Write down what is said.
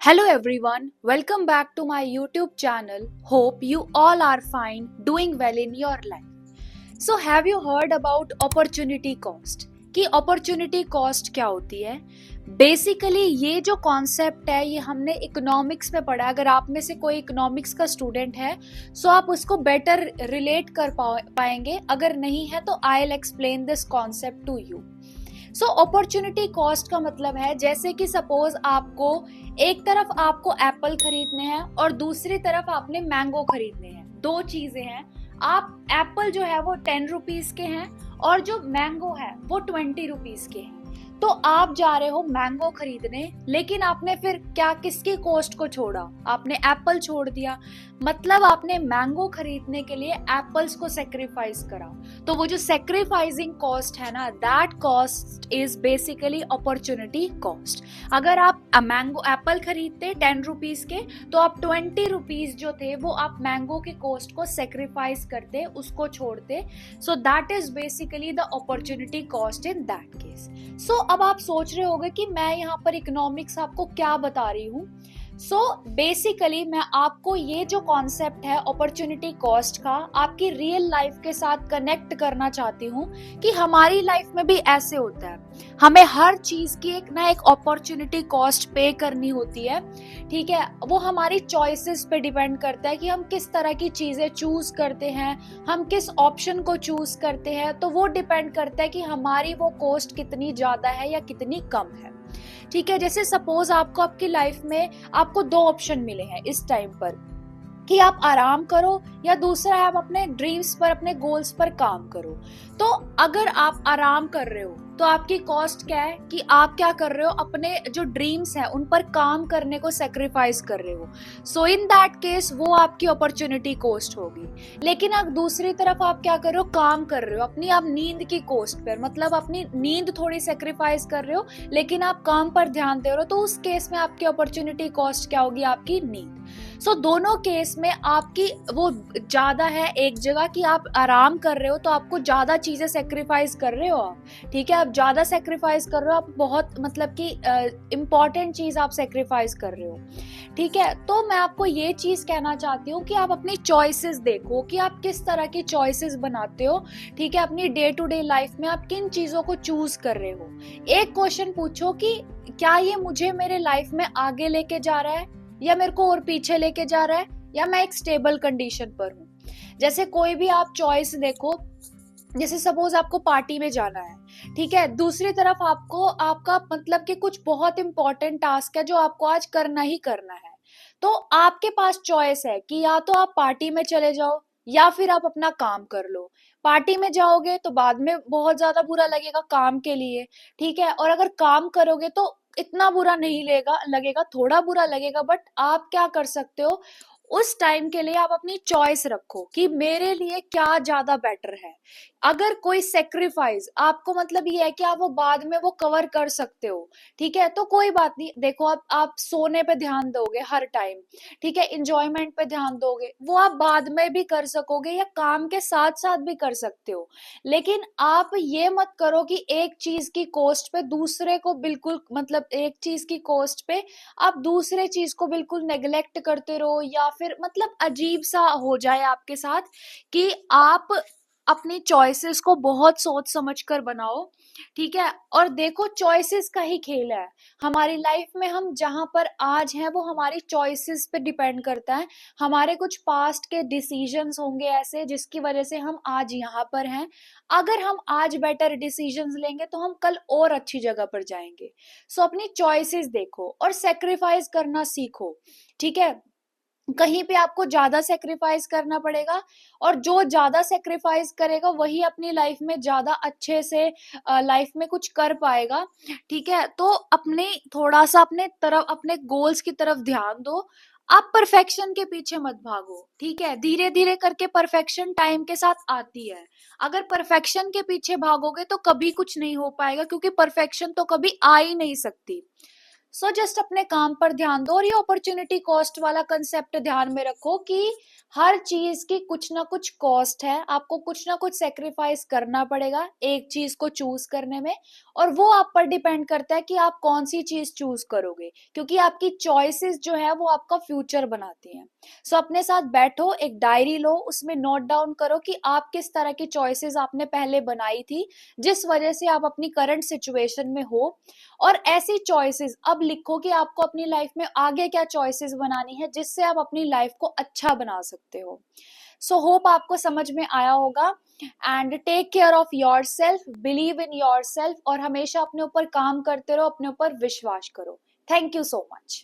Hello everyone, welcome back to my YouTube channel. Hope you all are fine, doing well in your life. So have you heard about opportunity cost? कि opportunity cost क्या होती है? Basically ये जो concept है ये हमने economics में पढ़ा। अगर आप में से कोई इकोनॉमिक्स का स्टूडेंट है सो आप उसको बेटर रिलेट कर पाएंगे, अगर नहीं है तो I will explain this concept to you. So opportunity cost का मतलब है जैसे कि सपोज आपको एक तरफ आपको एप्पल खरीदने हैं और दूसरी तरफ आपने मैंगो खरीदने हैं। दो चीजें हैं, आप एप्पल जो है वो 10 रुपीज के हैं और जो मैंगो है वो 20 रुपीज के हैं। तो आप जा रहे हो मैंगो खरीदने, लेकिन आपने फिर क्या किसकी कॉस्ट को छोड़ा? आपने एप्पल छोड़ दिया, मतलब आपने मैंगो खरीदने के लिए एप्पल्स को सेक्रीफाइस करा। तो वो जो सेक्रीफाइसिंग कॉस्ट है ना, that cost is basically opportunity cost. अगर आप मैंगो एप्पल खरीदते 10 रुपीज के तो आप 20 रुपीज जो थे वो आप मैंगो के कॉस्ट को सेक्रीफाइस करते, उसको छोड़ते। So that is basically the opportunity cost in that case. So अब आप सोच रहे होंगे कि मैं यहाँ पर इकोनॉमिक्स आपको क्या बता रही हूँ। सो बेसिकली मैं आपको ये जो कॉन्सेप्ट है अपॉर्चुनिटी कॉस्ट का आपकी रियल लाइफ के साथ कनेक्ट करना चाहती हूँ कि हमारी लाइफ में भी ऐसे होता है। हमें हर चीज की एक ना एक अपॉर्चुनिटी कॉस्ट पे करनी होती है, ठीक है। वो हमारी चॉइसेस पे डिपेंड करता है कि हम किस तरह की चीजें चूज करते हैं, हम किस ऑप्शन को चूज करते हैं। तो वो डिपेंड करता है कि हमारी वो कॉस्ट कितनी ज्यादा है या कितनी कम है, ठीक है। जैसे सपोज आपको आपकी लाइफ में आपको दो ऑप्शन मिले हैं इस टाइम पर कि आप आराम करो या दूसरा है आप अपने ड्रीम्स पर, अपने गोल्स पर काम करो। तो अगर आप आराम कर रहे हो तो आपकी कॉस्ट क्या है कि आप क्या कर रहे हो, अपने जो ड्रीम्स हैं उन पर काम करने को सेक्रीफाइस कर रहे हो। सो इन दैट केस वो आपकी अपॉर्चुनिटी कॉस्ट होगी। लेकिन अब दूसरी तरफ आप क्या कर रहे हो, काम कर रहे हो अपनी आप नींद की कॉस्ट पर, मतलब अपनी नींद थोड़ी सेक्रीफाइस कर रहे हो लेकिन आप काम पर ध्यान दे रहे हो। तो उस केस में आपकी अपॉर्चुनिटी कॉस्ट क्या होगी? आपकी नींद। सो दोनों केस में आपकी वो ज्यादा है एक जगह कि आप आराम कर रहे हो तो आपको ज्यादा चीजें सेक्रीफाइस कर रहे हो आप, ठीक है। आप ज्यादा सेक्रीफाइस कर रहे हो, आप बहुत मतलब कि इम्पॉर्टेंट चीज आप सेक्रीफाइस कर रहे हो, ठीक है। तो मैं आपको ये चीज कहना चाहती हूँ कि आप अपनी चॉइसेस देखो कि आप किस तरह की चॉइसेस बनाते हो, ठीक है। अपनी डे टू डे लाइफ में आप किन चीजों को चूज कर रहे हो। एक क्वेश्चन पूछो कि क्या ये मुझे मेरे लाइफ में आगे लेके जा रहा है या मेरे को और पीछे लेके जा रहा है, या मैं एक स्टेबल कंडीशन पर हूँ। जैसे कोई भी आप चॉइस देखो, जैसे सपोज आपको पार्टी में जाना है, ठीक है। दूसरी तरफ आपको आपका मतलब कि कुछ बहुत इंपॉर्टेंट टास्क है जो आपको आज करना ही करना है। तो आपके पास चॉइस है कि या तो आप पार्टी में चले जाओ या फिर आप अपना काम कर लो। पार्टी में जाओगे तो बाद में बहुत ज्यादा बुरा लगेगा काम के लिए, ठीक है। और अगर काम करोगे तो इतना बुरा नहीं लगेगा, थोड़ा बुरा लगेगा, बट आप क्या कर सकते हो उस टाइम के लिए आप अपनी चॉइस रखो कि मेरे लिए क्या ज्यादा बेटर है। अगर कोई सेक्रीफाइस आपको मतलब ये है कि आप वो बाद में वो कवर कर सकते हो, ठीक है, तो कोई बात नहीं। देखो आप सोने पे ध्यान दोगे हर टाइम, ठीक है, इंजॉयमेंट पे ध्यान दोगे, वो आप बाद में भी कर सकोगे या काम के साथ साथ भी कर सकते हो। लेकिन आप ये मत करो कि एक चीज की कॉस्ट पे दूसरे को बिल्कुल, मतलब एक चीज की कॉस्ट पे आप दूसरे चीज को बिल्कुल नेग्लेक्ट करते रहो, या फिर मतलब अजीब सा हो जाए आपके साथ कि आप अपनी चॉइसेस को बहुत सोच समझ कर बनाओ, ठीक है। और देखो चॉइसेस का ही खेल है हमारी लाइफ में। हम जहां पर आज हैं वो हमारी चॉइसेस पे डिपेंड करता है। हमारे कुछ पास्ट के डिसीजंस होंगे ऐसे जिसकी वजह से हम आज यहाँ पर हैं। अगर हम आज बेटर डिसीजंस लेंगे तो हम कल और अच्छी जगह पर जाएंगे। सो अपनी चॉइसेस देखो और सेक्रीफाइस करना सीखो, ठीक है। कहीं पे आपको ज्यादा सेक्रीफाइस करना पड़ेगा और जो ज्यादा सेक्रीफाइस करेगा वही अपनी लाइफ में ज्यादा अच्छे से लाइफ में कुछ कर पाएगा, ठीक है। तो अपने थोड़ा सा अपने तरफ, अपने गोल्स की तरफ ध्यान दो। आप परफेक्शन के पीछे मत भागो, ठीक है। धीरे धीरे करके परफेक्शन टाइम के साथ आती है। अगर परफेक्शन के पीछे भागोगे तो कभी कुछ नहीं हो पाएगा, क्योंकि परफेक्शन तो कभी आ ही नहीं सकती। सो जस्ट अपने काम पर ध्यान दो और ये अपॉर्चुनिटी कॉस्ट वाला कंसेप्ट ध्यान में रखो कि हर चीज की कुछ ना कुछ कॉस्ट है, आपको कुछ ना कुछ सेक्रीफाइस करना पड़ेगा एक चीज को चूज करने में, और वो आप पर डिपेंड करता है कि आप कौन सी चीज चूज करोगे, क्योंकि आपकी चॉइसेस जो है वो आपका फ्यूचर बनाती हैं। सो अपने साथ बैठो, एक डायरी लो, उसमें नोट डाउन करो कि आप किस तरह की चॉइसेस आपने पहले बनाई थी जिस वजह से आप अपनी करंट सिचुएशन में हो, और ऐसी चॉइसेस अब लिखो कि आपको अपनी लाइफ में आगे क्या चॉइसेस बनानी है जिससे आप अपनी लाइफ को अच्छा बना सकते हो। सो होप आपको समझ में आया होगा। And take care of your self, believe in your self, और हमेशा अपने ऊपर काम करते रहो, अपने ऊपर विश्वास करो। Thank you so much.